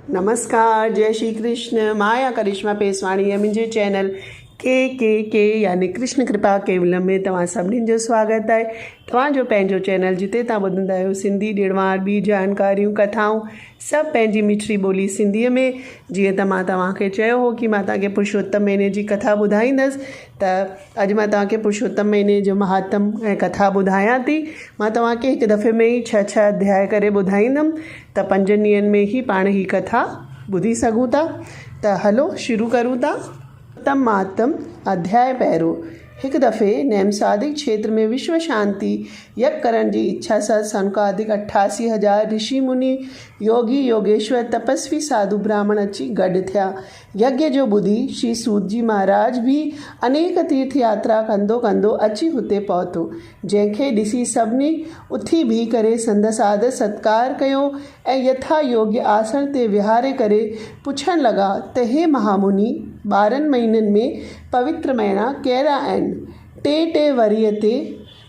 नमस्कार, जय श्री कृष्ण। माया करिश्मा पेसवाणी है मुंहिंजे चैनल के यानी कृष्ण कृपा केवलम में तव्हां सभिनीनि जो स्वागत आहे। तव्हांजो पंहिंजो चैनल जिते तव्हां ॿुधंदा आहियो सिंधी ॾिणवार ॿी जानकारियूं कथाऊं सभु पंहिंजी मिठड़ी ॿोली सिंधीअ में। जीअं त मां तव्हांखे चयो हो कि मां तव्हांखे पुरुषोत्तम महीने जी कथा ॿुधाईंदसि, त अॼु मां तव्हांखे पुरुषोत्तम महीने जो महात्म ऐं कथा ॿुधायां थी। मां तव्हांखे हिकु दफ़े में ई 6 अध्याय करे ॿुधाईंदमि, त 5 ॾींहंनि में ई पाण ही कथा ॿुधी सघूं था। त हलो शुरू करूं था। उत्तम महात्म अध्याय पहिरों। एक दफ़े नैमसादिक क्षेत्र में विश्व शांति यज्ञ करण की इच्छा से सनकादिक 88,000 ऋषि मुनि योगी योगेश्वर तपस्वी साधु ब्राह्मण अची गड थिया। यज्ञ जो बुधी श्री सूत जी महाराज भी अनेक तीर्थ यात्रा कंदो कंदो अची हुते पहुतो, जैसे ॾिसी सभिनी उथी भी करे संदसि आदर सत्कार कयो ऐं यथा योग्य आसन ते विहारे करे पुछण लगा त हे महामुनि, 12 महीननि में पवित्र महीना कहिड़ा आहिनि? टे वरीअ ते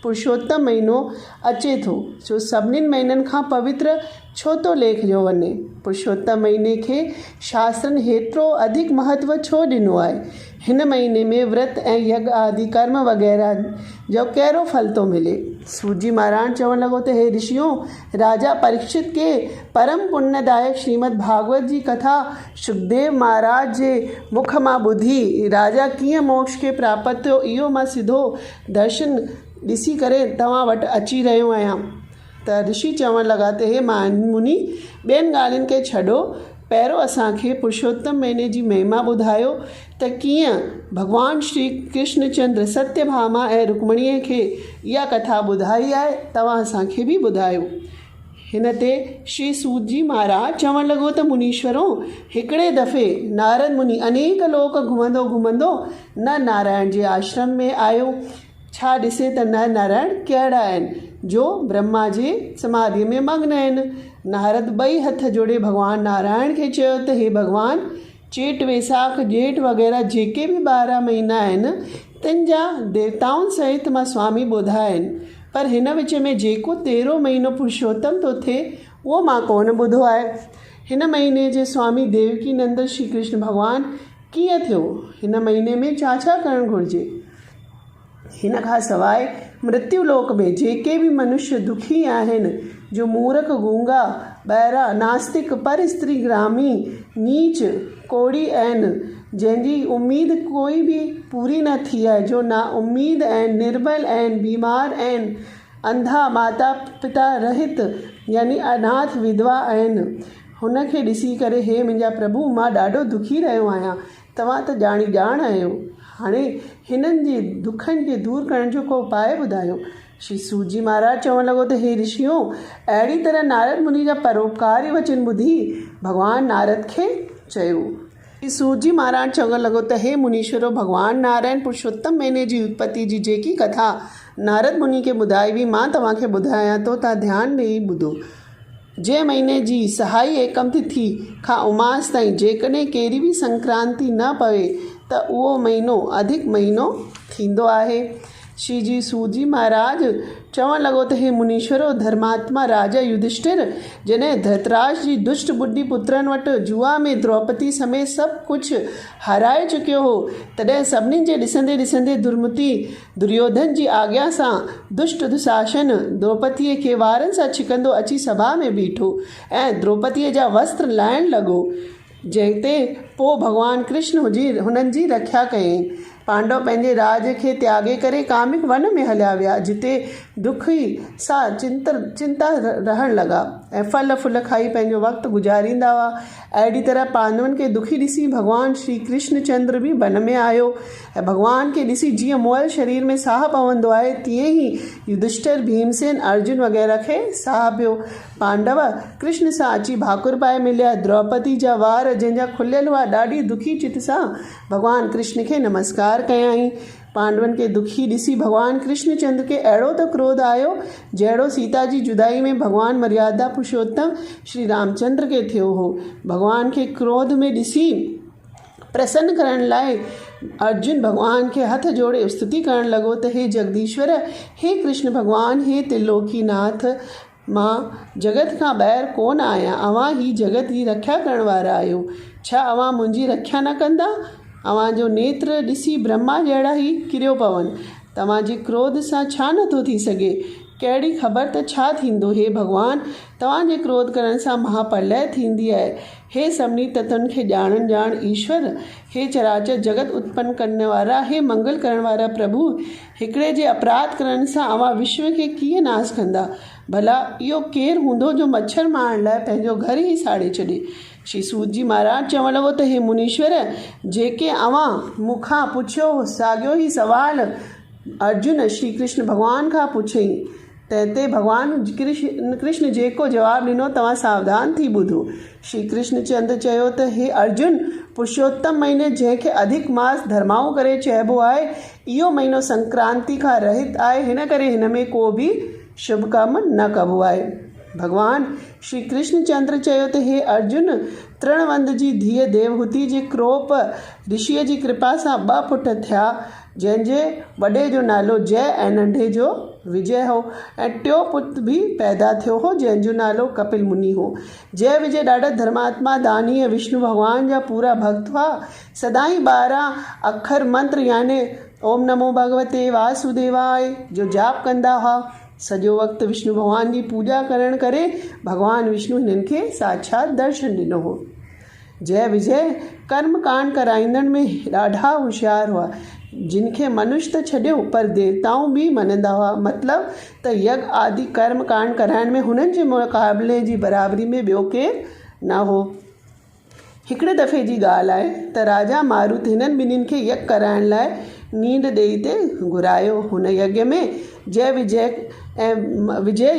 पुरुषोत्तम महीनो अचे थो, जो सभिनीनि महीननि खां पवित्र छो थो लेखियो वञे? पुरुषोत्तम महीने खे शास्त्रनि हेतिरो अधिक महत्व छो ॾिनो आहे? हिन महीने में व्रत ऐं यज्ञ आदि कर्म वग़ैरह जो कहिड़ो फल थो मिले? सूत जी महाराज चवण लॻो त हे ऋषियों, राजा परीक्षित के परम पुण्यदायक श्रीमद् भागवत जी कथा सुखदेव महाराज जे मुख मां ॿुधी राजा कीअं मोक्ष के प्राप्त थियो, इहो मां सिधो दर्शन ॾिसी करे तव्हां वटि अची रहियो आहियां। त ऋषि चवण लॻा त हे मुनि, ॿियनि ॻाल्हियुनि खे छॾो, पहिरों असांखे पुरुषोत्तम महीने जी महिमा ॿुधायो त कीअं भगवान श्री कृष्णचंद्र सत्यभामा ऐं रुक्मणीअ खे इहा कथा ॿुधाई आहे, तव्हां असांखे बि ॿुधायो। हिन ते श्री सूत जी महाराज चवण लॻो त मुनीश्वरों, हिकिड़े दफ़े नारद मुनि अनेक लोक घुमंदो घुमंदो न नारायण जे आश्रम में आयो। छा ॾिसे त न नारायण कहिड़ा आहिनि जो ब्रह्मा जे समाधि में मग्न आहिनि। नारद 2 हथ जोड़े भगवान नारायण खे चयो त हे भगवान, चेट वैसाख जेठ वग़ैरह जेके भी 12 महीना आहिनि तिन जा देवताउनि सहित मां स्वामी ॿुधा आहिनि, पर हिन विच में जेको 13 महीनो पुरुषोत्तम थो थिए उहो मां कोन ॿुधो आहे। हिन महीने जे स्वामी देवकी नंदन श्री कृष्ण भगवान कीअं थियो? हिन महीने में छा करणु घुरिजे? हिन खां सवाइ मृत्यु लोक में जेके भी मनुष्य दुखी आहिनि, जो मूर्ख गूंगा ॿाहिरा नास्तिक पर स्त्री ग्रामी नीच कोड़ी आहिनि, जंहिंजी उम्मीद कोई भी पूरी न थी आहे, जो ना उम्मीद आहिनि, निर्बल आहिनि, बीमार आहिनि, अंधा माता पिता रहित यानी अनाथ विधवा आहिनि, हुनखे ॾिसी करे हे मुंहिंजा प्रभु, मां ॾाढो दुखी रहियो आहियां। तव्हां त ॼाण आहियो, हाणे हिननि जे दुखनि खे दूर करण जो को उपाय ॿुधायो। श्री सूत जी महाराज चवण लॻो त हे ऋषियों, अहिड़ी तरह नारद मुनि जा परोपकारी वचन ॿुधी भगवान नारद खे चयो। श्री सूत जी महाराज चवण लॻो त हे मुनीश्वरों, भगवान नारायण पुरुषोत्तम महीने जी उत्पत्ति जी जेकी कथा नारद मुनि खे ॿुधाई हुई, मां तव्हांखे ॿुधायां थो, तव्हां ध्यानु ॾेई ॿुधो। जंहिं महीने जी सहाई एकम तिथि खां उमास ताईं जेकॾहिं कहिड़ी भी संक्रांति न पवे त उहो महीनो अधिक महीनो थींदो आहे। श्री जी सूत जी महाराज चवण लॻो त हे मुनीश्वरों, धर्मात्मा राजा युधिष्ठिर जॾहिं धृतराज जी दुष्ट बुद्धि पुत्रनि वटि जुआ में द्रौपदी समेत सभु कुछ हाराए चुकियो हो, तॾहिं सभिनीनि जे ॾिसंदे ॾिसंदे दुर्मति दुर्योधन जी आज्ञा सां दुष्ट दुशासन द्रौपदीअ खे वारनि सां छिकंदो अची सभा में बीठो ऐं द्रौपदीअ जा वस्त्र लाइण लॻो, जंहिंते पोइ भगवान कृष्ण हुननि जी रक्षा कयईं। पांडव पंहिंजे राज खे त्यागे करे कामिक वन में हलिया विया, जिते दुखी सां चिंता रहण लॻा ऐं फल फूल खाई पंहिंजो वक़्तु गुज़ारींदा हुआ। अहिड़ी तरह पांडवनि खे दुखी ॾिसी भगवान श्री कृष्णचंद्र भी वन में आयो ऐं भगवान खे ॾिसी जीअं मोअल शरीर में साह पवंदो आहे, तीअं ई युधिष्ठिर भीमसेन अर्जुन वग़ैरह खे साह पियो। पांडव कृष्ण सां अची भाकुर पाए मिलिया। द्रौपदी जा वार जंहिंजा खुलियल हुआ ॾाढी दुखी चित सां भगवान कृष्ण खे नमस्कार कयाई। पांडवनि खे दुखी ॾिसी भगवान कृष्णचंद्र खे अहिड़ो त क्रोध आयो, जहिड़ो सीता जी जुदाई में भगवान मर्यादा पुरुषोत्तम श्री रामचंद्र खे थियो हो। भगवान खे क्रोध में ॾिसी प्रसन्न करण लाइ अर्जुन भगवान के हथ जोड़े स्तुति करण लॻो त हे जगदीश्वर, हे कृष्ण भगवान, हे त्रिलोकीनाथ, मां जगत खां ॿाहिरि कोन आहियां, अव्हां ही जगत जी रख्या करण वारा आहियो। छा अव्हां मुंहिंजी रख्या न कंदा? अव्हांजो नेत्र ॾिसी ब्रह्मा जहिड़ा ई किरियो पवनि। तव्हांजे क्रोध सां छा नथो थी सघे? कहिड़ी ख़बर त छा थींदो? हे भॻवान, तव्हांजे क्रोध करण सां महाप्रलय थींदी आहे। हे सभिनी तत्वनि खे ॼाण ईश्वर, हे चराचर जगत उत्पन्न करण वारा, हे मंगल करण वारा प्रभु, हिकिड़े जे अपराध करण सां अव्हां विश्व खे कीअं नाश कंदा? भला इहो केरु हूंदो जो मच्छर मारण लाइ पंहिंजो घर ई साड़े छॾे? श्री सूत जी महाराज चवण लॻो त हे मुनीश्वर, जेके अव्हां मूंखां पुछियो साॻियो ई सुवाल अर्जुन श्री कृष्ण भॻवान खां पुछई। तंहिंते भॻवान कृष्ण जेको जवाबु ॾिनो तव्हां सावधान थी ॿुधो। श्री कृष्ण चंद्र चयो त हे अर्जुन, पुरुषोत्तम महीने जंहिंखे अधिक मास धर्माऊं करे चइबो आहे, इहो महीनो संक्रांति खां रहित आहे। हिन करे हिन में को बि शुभ कमु न कबो आहे। भगवान श्री कृष्ण चंद्र चयो त हे अर्जुन, तृणवंद जी धीअ देवहूति जे क्रोप ऋषिअ जी कृपा सां 2 पुट थिया, जंहिंजे वॾे जो नालो जय ऐं नंढे जो विजय हो, ऐं टियों पुत्र बि पैदा थियो हो जंहिंजो नालो कपिल मुनि हो। जय विजय ॾाढा धर्मात्मा दानी ऐं विष्णु भॻवान जा पूरा भक्त हुआ। सदाई 12 अखर मंत्र यानी ओम नमो भगवते वासुदेवाय जो जाप कंदा हुआ। सॼो वक़्तु विष्णु भॻवान जी पूॼा करण करे भॻवान विष्णु हिननि खे साक्षात दर्शन ॾिनो हो। जय विजय कर्म कांड कराईंदड़ में ॾाढा होशियार हुआ, जिन खे मनुष्य त छॾियो पर देवताऊं बि मञंदा हुआ। मतिलबु त यज्ञ आदि कर्म कांड कराइण में हुननि जे मुक़ाबले जी बराबरी में ॿियो केरु न हो। हिकिड़े दफ़े जी ॻाल्हि आहे त राजा मारुत हिननि ॿिन्हिनि खे यज्ञ कराइण लाइ नींड ॾेई ते घुरायो। हुन यज्ञ में जय विजय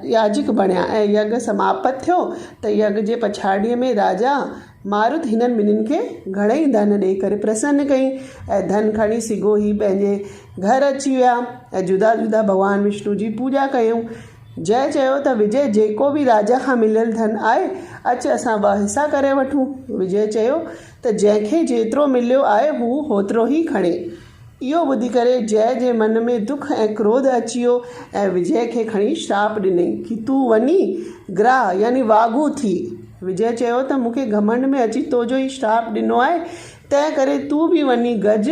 याजक बणिया ऐं यज्ञ समाप्त थियो त यज्ञ जे पछाड़ीअ में राजा मारुत हिननि ॿिन्हिनि खे घणेई धन ॾेई करे प्रसन्न कई ऐं धन खणी सिघो ई पंहिंजे घर अची विया ऐं जुदा जुदा भॻवान विष्णु जी पूॼा कयूं। जय चयो त विजय, जेको बि राजा खां मिलियल धन आहे, अचु असां 2 हिसा करे वठूं। विजय चयो त जंहिंखे जेतिरो मिलियो आहे हू होतिरो ई खणे। इहो ॿुधी करे जय जे मन में दुख ऐं क्रोध अची वियो ऐं विजय खे खणी श्राप ॾिनई कि तूं वञी ग्राह यानी वाघू थी। विजय चयो त मूंखे घमंड में अची तुंहिंजो ई श्राप ॾिनो आहे, तंहिं करे तूं बि वञी गज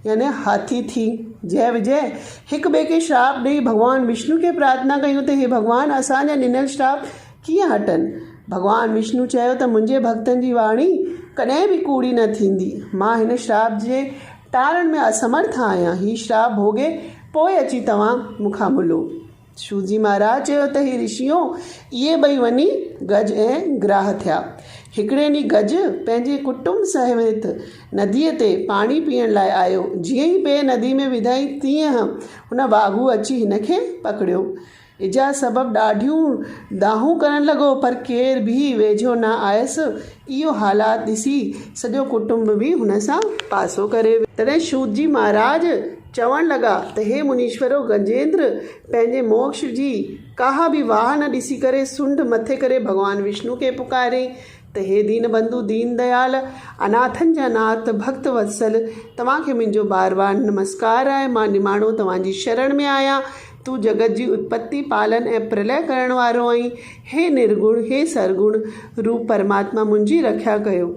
यानी हाथी थी। जय विजय हिक ॿिए खे श्राप ॾेई भॻवान विष्णु खे प्रार्थना कयूं त हे भॻवान, असांजा ॾिनल श्राप कीअं हटनि? भॻवान विष्णु चयो त मुंहिंजे भक्तनि जी वाणी कॾहिं बि कूड़ी न थींदी। मां हिन श्राप जे टारण में असमर्थ आहियां। ही श्राप भोगे पोइ अची तव्हां मूंखां मिलो। सूत जी महाराज चयो त हे ऋषियों, इहे 2 वञी गज ऐं ग्राह थिया। हिकिड़े ॾींहुं गज पंहिंजे कुटुंब सहित नदीअ ते पाणी पीअण लाइ आयो। जीअं ई पे नदी में विधाई तीअं हुन वाघू अची हिन खे पकड़ियो। इजा सबबु ॾाढियूं दाहूं करण लॻो पर केर बि वेझो न आयसि। इहो हालात ॾिसी सॼो कुटुंब बि हुन सां पासो करे। तॾहिं सूत जी महाराज चवण लॻा त हे मुनीश्वरो, गजेंद्र पंहिंजे मोक्ष जी काहा बि वाह न ॾिसी करे सुंड मथे करे भॻवान विष्णु खे पुकारे त हे दीन बंधु दीन दयाल, अनाथनि जा नाथ, भक्त वत्सल, तव्हांखे मुंहिंजो बार बार नमस्कार आहे। मां निमाणो तव्हांजी शरण में आहियां। तूं जगत जी उत्पत्ति पालन ऐं प्रलय करण वारो आहीं। हे निर्गुण, हे सरगुण रूप परमात्मा, मुंहिंजी रक्षा कयो।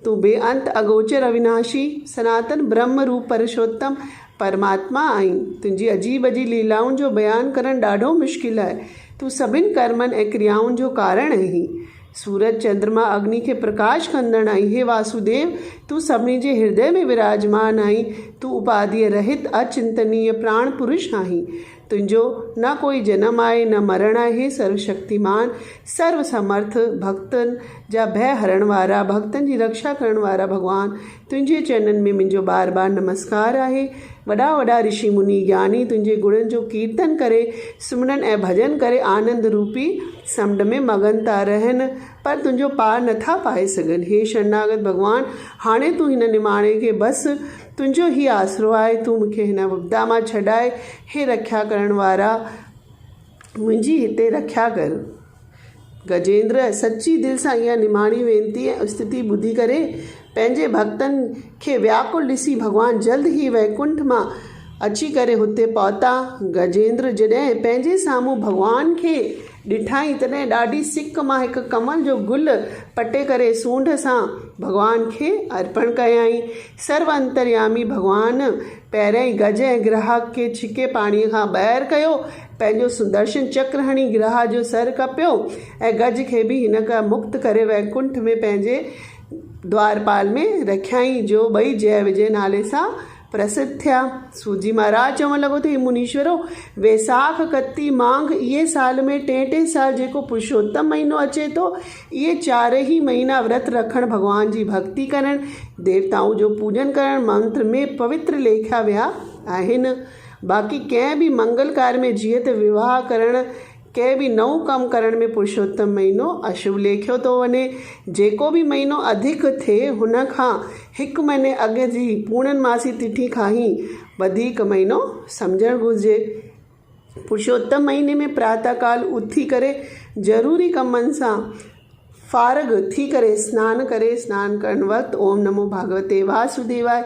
तूं बेअंत अगोचर अविनाशी सनातन ब्रह्म रूप पुरुषोत्तम परमात्मा आहीं। तुंहिंजी अजीब अजीब लीलाउनि जो बयानु करणु ॾाढो मुश्किल आहे। तूं सभिनि कर्मनि ऐं क्रियाउनि जो कारण आहीं। सूरज चंद्रमा अग्नि खे प्रकाश कंदड़ आहीं। हे वासुदेव, तूं सभिनी जे हृदय में विराजमान आहीं। तूं उपाधिअ रहित अचिंतनीय प्राण पुरुष आहीं। तुंहिंजो न कोई जनम आहे न मरण आहे। हे सर्वशक्तिमान, सर्व समर्थ, भक्तनि जा भय हरण वारा, भक्तनि जी रक्षा करण वारा भॻवान, तुंहिंजे चरणनि में मुंहिंजो बार बार नमस्कार आहे। वॾा वॾा ऋषि मुनि ज्ञानी तुंहिंजे गुणनि जो कीर्तन करे, सिमरन ऐं भॼन करे आनंद रूपी समुंड में मगन था रहनि, पर तुंहिंजो पार नथा पाए सघनि। हे शरणागत भॻवान, हाणे तूं हिन निमाणे खे बसि तुंहिंजो ई आसरो आहे। तूं मूंखे हिन विपदा मां छॾाए। हे रक्षा करण वारा, मुंहिंजी हिते रक्षा कर। गजेंद्र सची दिलि सां इहा निमाणी वेनती ऐं स्तुति ॿुधी करे पंहिंजे भक्तनि खे व्याकुल ॾिसी भॻवान जल्द ई वैकुंठ मां अची करे हुते पहुता। गजेंद्र जॾहिं पंहिंजे साम्हूं भॻवान खे ॾिठाई तॾहिं ॾाढी सिक मां हिकु कमल जो गुल पटे करे सूंढ सां भॻवान खे अर्पण कयाई। सर्व अंतर्यामी भॻवान पहिरियों ई गज ऐं ग्राहक खे छिके पाणीअ खां ॿाहिरि कयो, पंहिंजो सुदर्शन चक्र हणी ग्राह जो सर कपियो ऐं गज खे बि हिन खां मुक्त करे वैकुंठ में पंहिंजे द्वारपाल में रखियाई, जो ॿई जय विजय नाले सां प्रसिद्ध थिया। सूजी महाराज चवणु लॻो त हे मुनीश्वरो, वैसाख कती मांघ इहे साल में टे साल जेको पुरुषोत्तम महीनो अचे थो, इहे 4 ई महीना व्रत रखणु, भॻवान जी भक्ति करणु, देवताऊं जो पूजन करणु मंत्र में पवित्र लेखिया विया आहिनि। बाक़ी कंहिं बि मंगल कार्य में जीअं त विवाह करणु, कंहिं बि नओं कमु करण में पुरुषोत्तम महीनो अशुभ लेखियो थो वञे। जेको बि महीनो अधिक थिए हुन खां 1 महीने अॻु जी पूर्णमासी तिथि खां ई वधीक महीनो सम्झणु घुरिजे। पुरुषोत्तम महीने में प्रातःकाल उथी करे ज़रूरी कमनि सां फारग थी करे सनानु करणु वक़्तु ओम नमो भागवते वासुदेवाय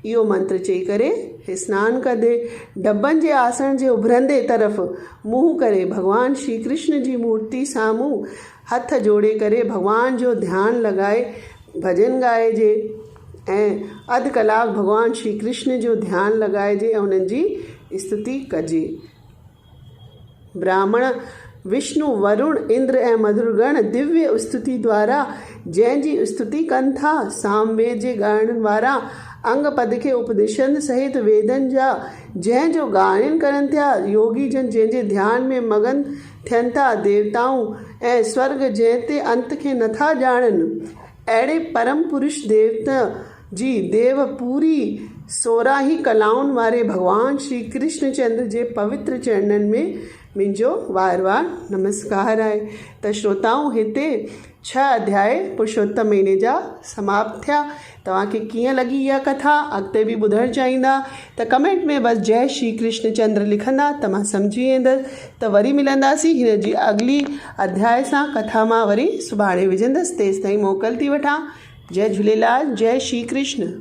इहो मंत्र चई करे सनानु कंदे डबनि जे आसन जे उभरंदे तरफ़ मुंहुं करे भॻवान श्री कृष्ण जी मूर्ति साम्हूं हथ जोड़े करे भॻवान जो ध्यानु लॻाए भॼन ॻाइजे ऐं अधु कलाकु भॻवान श्री कृष्ण जो ध्यानु लॻाइजे ऐं उन्हनि जी स्तुति कजे। ब्राह्मण विष्णु वरुण इंद्र ऐं मधुरगण दिव्य स्तुति द्वारा जंहिंजी स्तुति कनि था, सामवेद जे ॻाइण वारा अंग पद खे उपदेशन सहित वेदन जा जंहिंजो गायन करनि था, योगी जन जंहिंजे ध्यान में मगन थियनि था, देवताऊं ऐं स्वर्ग जंहिं ते अंत खे नथा ॼाणनि, अहिड़े परम पुरुष देवता जी देव पूरी 16 ही कलाउनि वारे भॻवान श्री कृष्ण चंद्र जे पवित्र चरणनि में मुंहिंजो वार नमस्कार आहे। त श्रोताऊं, हिते 6 अध्याय पुरुषोत्तम महीने जा समाप्त थिया। तव्हांखे कीअं लॻी इहा कथा, अॻिते बि ॿुधणु चाहींदा त कमेंट में बसि जय श्री कृष्ण चंद्र लिखंदा त मां सम्झी वेंदसि। त वरी मिलंदासीं हिन जी अॻिली अध्याय सां। कथा मां वरी सुभाणे विझंदसि, तेसि ताईं मोकल थी वठां। जय झूलेलाल, जय श्री कृष्ण।